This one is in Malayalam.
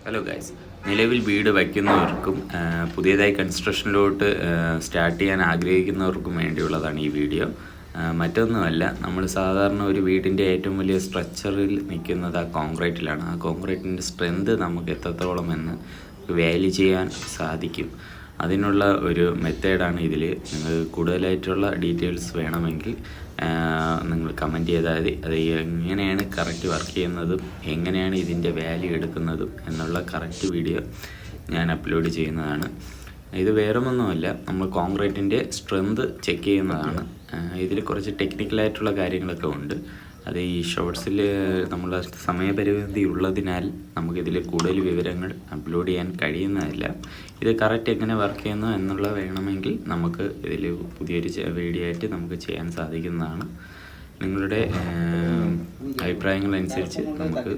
ഹലോ ഗൈസ്, നിലവിൽ വീട് വയ്ക്കുന്നവർക്കും പുതിയതായി കൺസ്ട്രക്ഷനിലോട്ട് സ്റ്റാർട്ട് ചെയ്യാൻ ആഗ്രഹിക്കുന്നവർക്കും വേണ്ടിയുള്ളതാണ് ഈ വീഡിയോ. മറ്റൊന്നുമല്ല, നമ്മൾ സാധാരണ ഒരു വീടിൻ്റെ ഏറ്റവും വലിയ സ്ട്രക്ചറിൽ നിൽക്കുന്നത് ആ കോൺക്രീറ്റിലാണ്. ആ കോൺക്രീറ്റിൻ്റെ സ്ട്രെങ്ത് നമുക്ക് എത്രത്തോളം എന്ന് വാല്യൂ ചെയ്യാൻ സാധിക്കും. അതിനുള്ള ഒരു മെത്തേഡാണ് ഇതിൽ. നിങ്ങൾ കൂടുതലായിട്ടുള്ള ഡീറ്റെയിൽസ് വേണമെങ്കിൽ നിങ്ങൾ കമൻറ്റ് ചെയ്താൽ മതി. അത് എങ്ങനെയാണ് കറക്റ്റ് വർക്ക് ചെയ്യുന്നതും എങ്ങനെയാണ് ഇതിൻ്റെ വാല്യൂ എടുക്കുന്നതും എന്നുള്ള കറക്റ്റ് വീഡിയോ ഞാൻ അപ്ലോഡ് ചെയ്യുന്നതാണ്. ഇത് വേറൊന്നുമല്ല, നമ്മൾ കോൺക്രീറ്റിൻ്റെ സ്ട്രെങ്ത് ചെക്ക് ചെയ്യുന്നതാണ്. ഇതിൽ കുറച്ച് ടെക്നിക്കലായിട്ടുള്ള കാര്യങ്ങളൊക്കെ ഉണ്ട്. അത് ഈ ഷോർട്സിൽ നമ്മൾ സമയപരിമിതി ഉള്ളതിനാൽ നമുക്കിതിൽ കൂടുതൽ വിവരങ്ങൾ അപ്ലോഡ് ചെയ്യാൻ കഴിയുന്നതല്ല. ഇത് കറക്റ്റ് എങ്ങനെ വർക്ക് ചെയ്യുന്നു എന്നുള്ള വേണമെങ്കിൽ നമുക്ക് ഇതിൽ പുതിയൊരു വീഡിയോ ആയിട്ട് നമുക്ക് ചെയ്യാൻ സാധിക്കുന്നതാണ്. നിങ്ങളുടെ അഭിപ്രായങ്ങളനുസരിച്ച് നമുക്ക്